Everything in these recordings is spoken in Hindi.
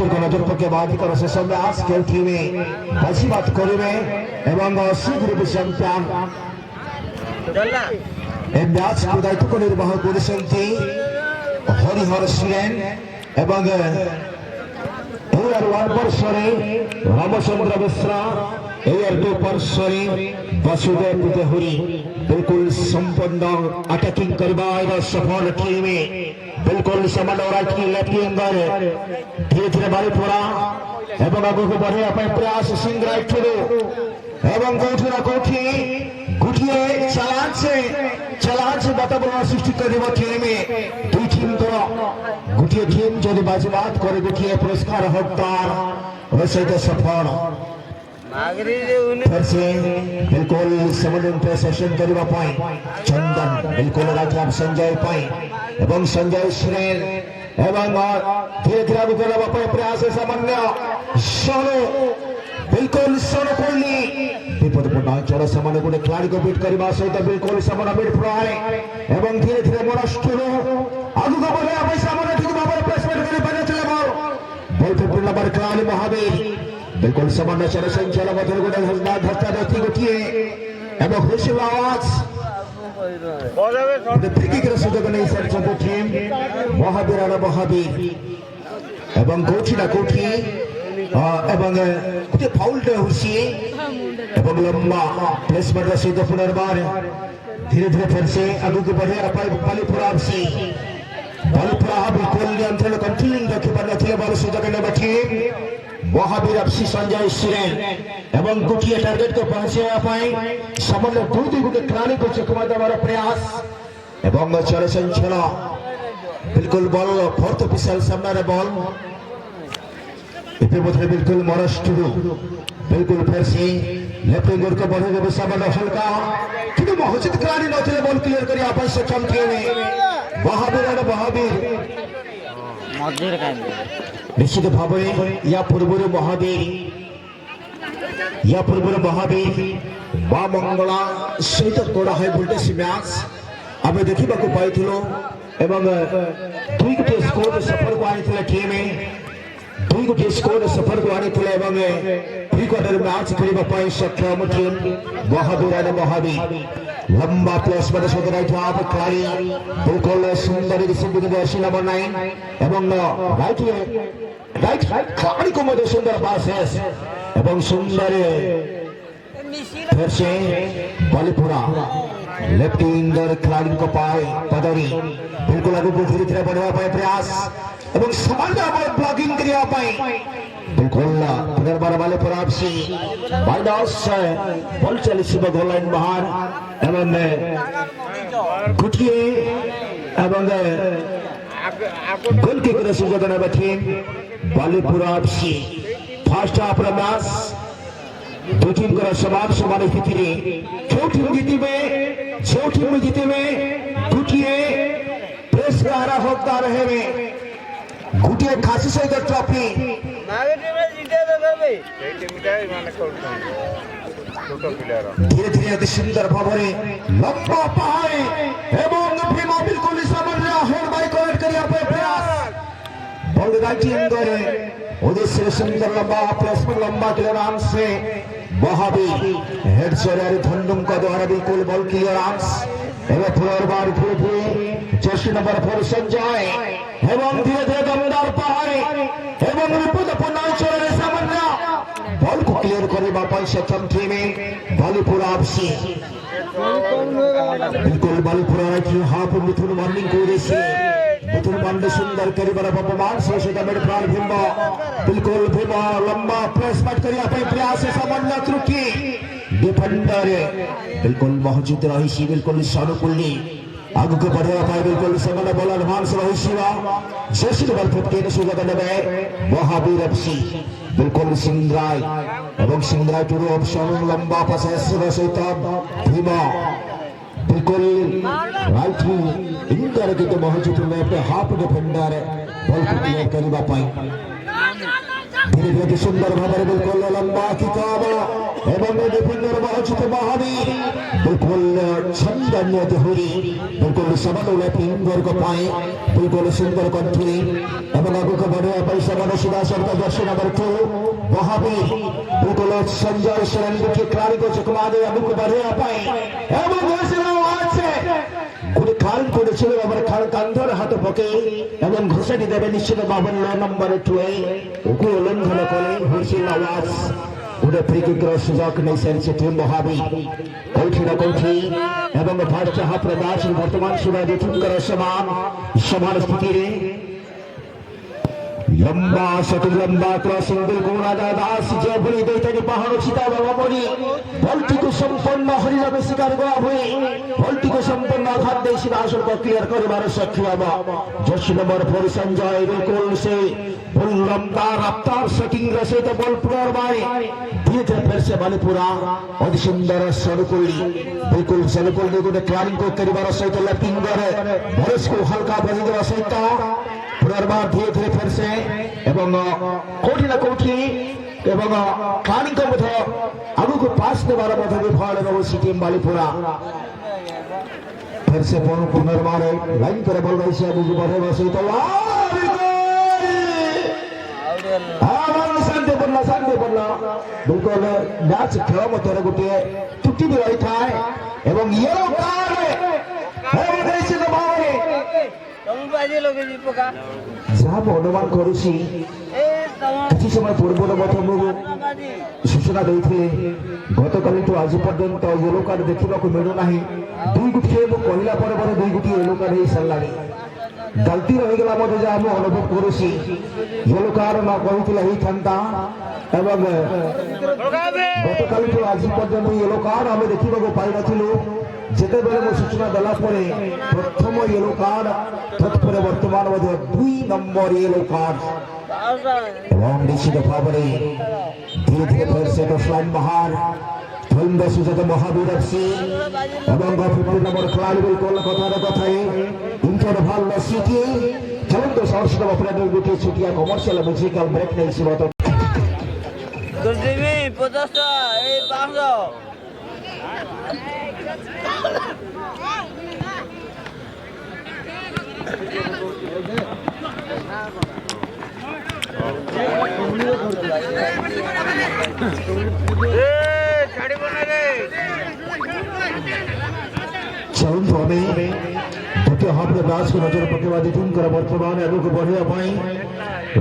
দর্শক নজর পক্ষে বাধিকার শেষ ম্যাচ কেউ টিমে বাজিবাদ করবে এবং সুগ্রুপ চ্যাম্পিয়ন এই ম্যাচ দায়িত্ব নির্বাহ করেছেন হরিহর সিরেন এবং एयर 1 पर सरे रामचंद्र मिश्रा एयर 2 पर सरे वसुदेव पुतेहुरी बिल्कुल संपन्न अटैकिंग करवाए सफल टीम बिल्कुल समन राइट की लेफ्ट अंदर धीरे धीरे बारी पड़ा एवं आगे को बढ़े अपने प्रयास सिंह राइट शुरू एवं कोठी ना कोठी गुटिए चलान से वातावरण सृष्टि कर टीम दुई टीम तो गुटिए टीम जो बाजीबात करे गुटिए पुरस्कार हकदार वैसे सफल फिर से बिल्कुल समन्वय सेशन करवा पाए चंदन बिल्कुल राजा संजय पाए एवं संजय श्रेण एवं धीरे धीरे आगे करवा पाए प्रयास सामान्य सोनो बिल्कुल सोनो कोहली विपदपूर्ण अंचल सामान्य गोटे खिलाड़ी को बीट करने सहित बिल्कुल सामान्य बीट प्राय एवं धीरे धीरे मोराष्टुर आगु को बढ़े आप सामान्य ठीक भाव प्लेसमेंट कर बने चले बॉल बॉल पे पूर्ण बार खिलाड़ी महावीर बिल्कुल सामान्य चल संचल मधुर गोटे हजमा धक्का देती गोटिए एवं हुसिल आवाज फ्री किक सुযোগ नहीं सर टीम महावीर और महावीर एवं कोठी ना कोठी एवं गोटे फाउल हुसी एवं लंबा प्लेसमेंट सहित पुनर्बार धीरे धीरे फिर से आगे को बढ़े बालीपुरा बिल्कुल नियंत्रण कंट्रोलिंग रखी पारे बल सुযোগ ने team Mahavir FC Sanjay siren एवं गोटे टार्गेट को पहुंचे सामान्य दुई गोटे खिलाड़ी को चकमा देवार प्रयास एवं चल संचल बिल्कुल बॉल फोर्थ ऑफिशियल सामने बॉल इतिमध्य बिल्कुल मोराष्टुर बिल्कुल फिर से लेफ्ट विंगर को बढ़े गए सामान्य हल्का किंतु मौजूद खिलाड़ी नौते बॉल क्लियर कर आप सक्षम थे महावीर निश्चित भाव या पूर्व महावीर मां मंगला सहित कड़ा है वोल्टेज मैच आम देखा पाई एवं दुई गोटे स्कोर सफल को आनी टीम दुई गोटे स्कोर सफल को आनी प्री क्वार्टर मैच खेलने सक्षम टीम महावीर लंबा प्लेसमेंट सहित राइट हाफ खिलाड़ी बिल्कुल सुंदर जर्सी नंबर 9 एवं राइट खिलाड़ी को मध्य सुंदर पास एवं सुंदर फिर से बालीपुरा लेफ्ट विंगर खिलाड़ी को पाए पदरी बिल्कुल आगे को धीरे धीरे बढ़वा पाए प्रयास एवं सामान्य ब्लॉगिंग करने बिल्कुल पुनर्बार बालीपुरा से माइनस बॉल चली गोल लाइन बाहर एवं गुटिए एवं गोल किक सुযোগ ने टीम बालीपुरा से फर्स्ट हाफ मैच दो टीम का समान समान स्थिति जो टीम जीते गुटिए प्रेस का हकदार रहे गुटिए खासी सहित ट्रॉफी धीरे धीरे अति सुंदर भाव लंबा पाए एवं भीमा बिल्कुल सामान्य होल्ड बाय कनेक्ट करिया प्रयास बॉल राइट अंदर उद्देश्य सुंदर लंबा प्लेसमेंट लंबा क्लियरेंस से महावीर हेड चेयर धंडुम का द्वारा बिल्कुल बॉल क्लियरेंस एवं पुनर्बार धीरे धीरे जर्सी नंबर 4 संजय एवं धीरे धीरे दमदार पहाड़े एवं विपदपूर्ण अंचल सामान्य बॉल को क्लियर करने सक्षम टीम बालीपुरा एफसी बिल्कुल बालीपुरा हाफ मिथुन मॉर्निंग को मिथुन मांडे सुंदर करीबर अपमान से प्राण भीम बिल्कुल भीम लंबा प्लेसमेंट करिया प्रयास सामान्य त्रुटि डिफेंडर बिल्कुल मौजूद रही बिल्कुल सानुकूली आगे को बढ़े बिल्कुल सामान्य बॉल एडवांस रही जैसी नंबर 15 सुযোগ ने महावीर एफसी बिल्कुल सिंगराय एवं सिंगराय टू ऑप्शन लंबा पास सहित भीमा बिल्कुल राइट इंटर के तो मौजूद लेफ्ट हाफ डिफेंडर बॉल को क्लियर करने धीरे धीरे सुंदर भाव बिल्कुल लंबा किताब এবং ডিফেন্ডার মহজিত মহাবীর बिल्कुल छंदन्य देहुरी बिल्कुल समनुले पिंगर को पाए बिल्कुल सुंदर कंठुरी एवं आगु को बढ़े पैसा मन सीधा सबका दर्शन नंबर 2 महाबीर बिल्कुल संजय शरण के खिलाड़ी को चकमा दे आगु को बढ़े पाए एवं घोषणा आज से गुडी खान को ছিল আবার খান কান্ধর হাত পকে এবং ঘোষণা দেবে নিশ্চিত 52 নম্বর 2 ওকে লঙ্ঘন করে হুইসেল আওয়াজ उड़े फ्री किक सुजोग नहीं सेंसे टीम महाबी कोठी ना कोठी एवं फास्ट हाफ प्रदान वर्तमान सुबह देखुन कर समान स्थिति रे लंबा शट लंबा क्रॉसिंग बिल्कुल राजा दास जेबड़ी देते नि पहाड़ सीता बाबामणि बॉलटी को संपूर्ण हरिलाभे शिकार करा हुए बॉलटी को संपूर्ण आघात दे सीधासल को क्लियर करबार सक्षम हबा जर्सी नंबर 4 संजय बिल्कुल से बॉल लंबा रफ्तार शटिंग रसे तो बॉल पुनर बाय धीरे धीरे फिर से बालीपुरा अति सुंदर सरकुली बिल्कुल सरकुल ने गोटे क्लियरिंग को करबार सहित लेफ्टिंग करे भरेस को हल्का बजी देवा सहित पुनर्बार धीरे धीरे फिर से एवं कोठी ना कोठी एवं क्लियरिंग को मध्य आगु को पास देवार मध्य विफल रही टीम बालीपुरा फिर से पुनर्बार लाइन करे बॉल रही से आगु को बढ़े सहित शांति पड़ला बिल्कुल मैच खेल मध्य गोटे त्रुटि भी रही था एवं येलो कार्ड जहाँ अनुमान करुसी किसी समय पूर्व सूचना देते गत काली तो आज पर्यंत येलो कार्ड देखा मिलूना दुई गुटी कहला दुई गुटी येलो कार्ड हो सारा गलती रहीगला जहाँ आम अनुभव करुसी येलो कार्ड न कहता गत काली तो आज पर्यंत येलो कार्ड आम देखा पाई नथिलु जेते बेले मो सूचना देला परे प्रथम येलो कार्ड तत्पर वर्तमान मध्य 2 नंबर येलो कार्ड एवं निश्चित भाव में धीरे धीरे फिर से लाइन बाहर धन्द सुजात महावीर एफसी एवं 15 नंबर खिलाड़ी बिल्कुल कथाई इंटर ভাল सिटी चलন্ত সরস্বত অপারেটর গুটি ছুটিয়া কমার্শিয়াল মিউজিক্যাল ব্রেক নেইছিল তো দুর্দিমি 50 টা এই 500 चरण हमें दुटे हाफ मैच को नजर पकेवा टीम कर वर्तमान आगे को बढ़िया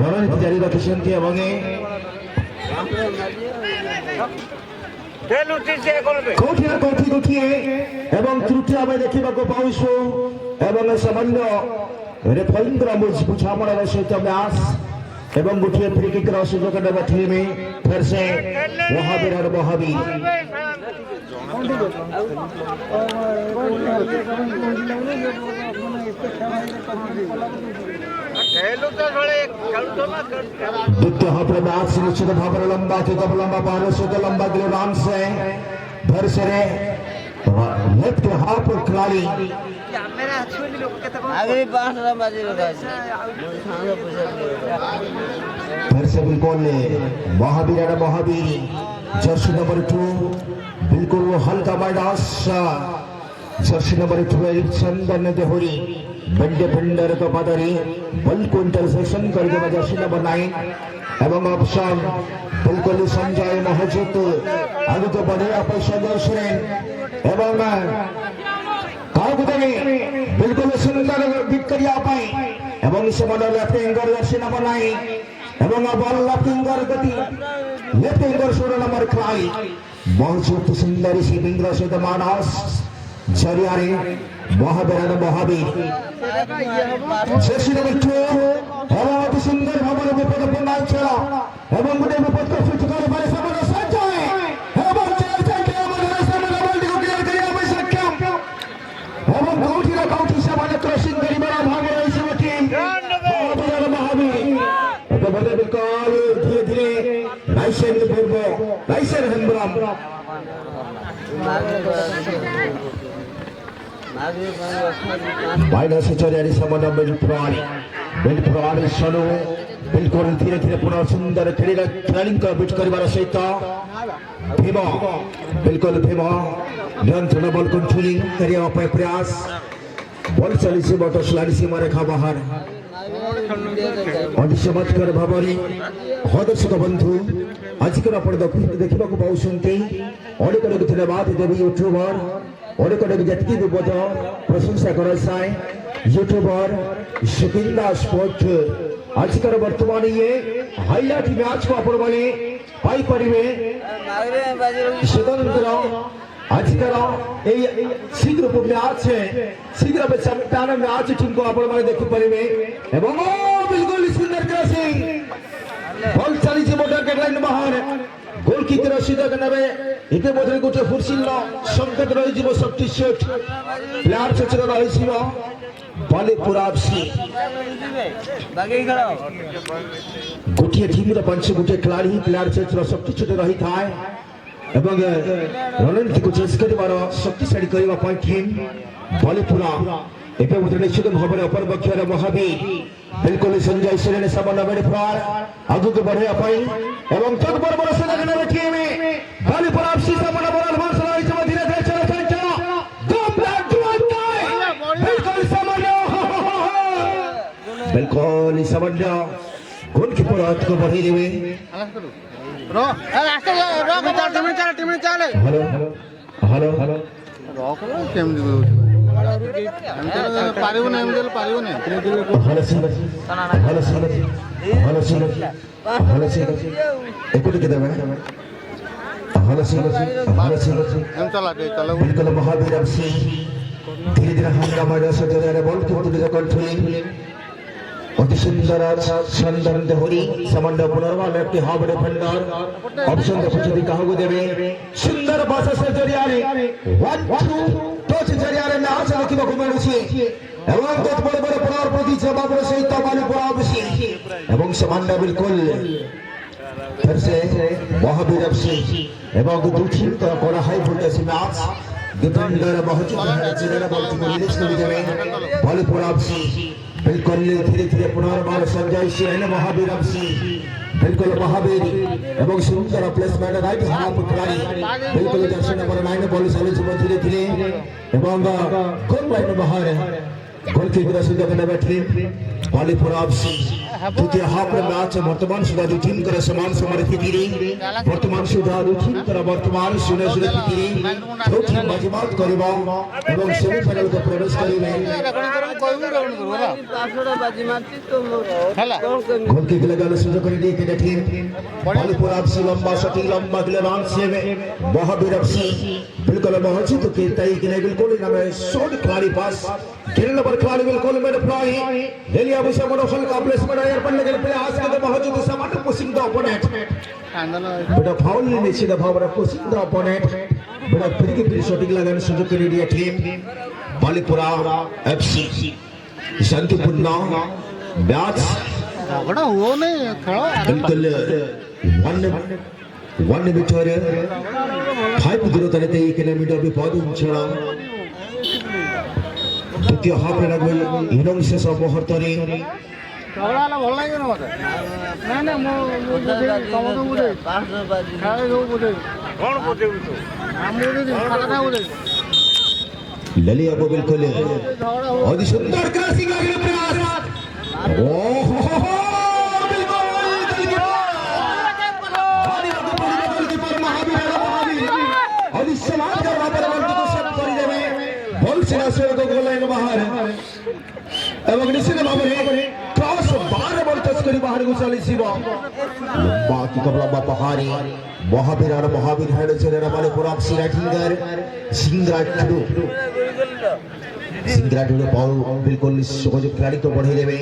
रणनीति जारी रखिछन्ति एवं कोठी ना कोठी गोटिए एवं त्रुटि आमे देखा पाऊँ एवं सामान्य रेफरिंग बुझामणार सहित मैच एवं गोटे फ्री किक सुजोग नेबा टीम फिर से महावीर और महावीर द्वितीय हाफ मैच निश्चित भाव में लंबा पार से लंबा रन से फिर से लेफ्ट हाफ खिलाड़ी फिर से बिल्कुल महावीर जर्सी नंबर 2 बिल्कुल हल्का मैदास जर्सी नंबर 12 चंदन देहुरी बंडे फिंडर को पदरी बल को इंटरसेक्शन कर देगा जर्सी नंबर 9 एवं ऑप्शन बिल्कुल संजय महजिद आगे तो बढ़े पैसा दर्शन एवं बिल्कुल सुंदर बीट करिया पाए एवं इस मन लेफ्ट एंगर जर्सी नंबर 9 एवं बॉल लेफ्ट एंगर गति लेफ्ट एंगर 16 नंबर खिलाड़ी बहुत सुंदर सी बिंद्रा सहित मानस जरिया महावीर महावीर जर्सी नंबर 2 अति सुंदर भाव में विपद पूर्ण खेल एवं गोटे विपद को फिट कर धीरे धीरे लाइसेंस पूर्व लाइसेंस हेम्ब्राम माइनस चौरासी समय मिल प्राणी सनु बिल्कुल धीरे धीरे पुनः सुंदर खिलाड़ी को बीट कर सहित भीम बिल्कुल भीम नियंत्रण बल कंट्रोलिंग करने प्रयास बल चली बट खिलाड़ी सीमा रेखा बाहर अति चमत्कार भाव हाँ दर्शक बंधु आजिकर आप देखा पाँच अनेक अनेक धन्यवाद देवी यूट्यूबर अनेक अनेक जी विपद प्रशंसा कराए यूट्यूबर सुकिंदा स्पोर्ट आजिकर वर्तमान ये हाइलाइट मैच को आपण माने पाई परिवे स्वतंत्र आजिकर शीघ्र मैच शीघ्र चैंपियन मैच टीम को आपण माने देखि परिवे एवं बिल्कुल सुंदर क्रॉसिंग बॉल चली मोटर गेटलाइन बाहर गोलकीपर सीधा करने इते मध्य गोटे फुर्सिल संकेत रही शक्ति सेट प्लेयर सचेतन रही बालीपुरा गोटे टीम पंच गोटे खिलाड़ी प्लेयर सेट शक्ति सेट रही था रणनीति को चेस कर शक्तिशाली करने टीम बालीपुरा एवं निश्चित भाव में अपर पक्ष महावीर बिल्कुल संजय सेन सामान्य बेड फ्रार आगू को बढ़े एवं तत्पर से देखने टीम बालीपुरा सामान्य बॉल मार चला धीरे धीरे चला चला दो प्लेयर बिल्कुल सामान्य बिल्कुल सामान्य गोलकीपर हाथ को बढ़े देवे हेलो हेलो हेलो महावीर धीरे धीरे हंगामा बॉल कंट्रोलिंग अति सुंदर सुंदर देहरी सामान्य पुनर्वाल एक हाफ डिफेंडर ऑप्शन देखुछथि काहू देबे सुंदर भाषा से जरिया रे 1-2 टच जरिया रे मैच देखिबा को मिलुछि एवं बहुत बड़े बड़े पुनर प्रति जवाब सहित बालीपुरा अवश्य एवं सामान्य बिल्कुल फिर से महावीर एवं दो टीम का बड़ा हाई वोल्टेज मैच डिफेंडर बहुत जगह बॉल को रिलीज कर देवे बालीपुरा बिल्कुल धीरे धीरे पुनर्बार संजय सिंह महावीर बिल्कुल महावीर एवं सुंदर प्लेसमेंट राइट हाफ खिलाड़ी बिल्कुल जर्सी नंबर 9 बॉल चली धीरे धीरे एवं गोल लाइन बाहर गोलकीपर सुधा करने बैठे बालीपुरा द्वितीय हाफ मैच वर्तमान सुधा दो टीम कर समान समान स्थिति वर्तमान सुधा दो टीम कर वर्तमान शून्य शून्य स्थिति दो टीम बाजीमात करबा एवं सेमीफाइनल को प्रवेश करिवे गोलकीपर लगाले सुधा कर दी के टीम बालीपुरा लंबा सटी लंबा गिलान से महावीर बिल्कुल महजिद के तई के बिल्कुल नामे शॉट खिलाड़ी पास खेलने नंबर खिलाड़ी बिल्कुल में फ्लाई लेलिया बुशा मोनो हल्का प्लेसमेंट एयर पर लगे प्रयास करते महजिद सामान पुशिंग द ओपोनेंट बेटा फाउल ने सीधा भाव में पुशिंग द ओपोनेंट बेटा फिर की फिर शॉटिंग लगाने सुযোগ के लिए टीम बालीपुरा एफसी शांतिपूर्ण मैच बड़ा हुआ नहीं खेलो बिल्कुल 1 मीटर 5 दूरता रहते 1 किलोमीटर भी बहुत ऊंचा द्वितीय हाफ लगभग इनिंग शेष मुहूर्त रे झगड़ा भल लागे ना मते ना ना मो तम तो बुझे खाए जो बुझे कोन बुझे तो हम बुझे खाना बुझे ललिया को बिल्कुल अति सुंदर क्रॉसिंग लगे प्रयास ओहो निश्चित भाव में क्रॉस बार बॉल टच कर बाहर को चली लंबा की लंबा पहाड़ी महावीर हेड से बालीपुरा सिंगरा बॉल बिल्कुल सहयोग खिलाड़ी को बढ़े देवे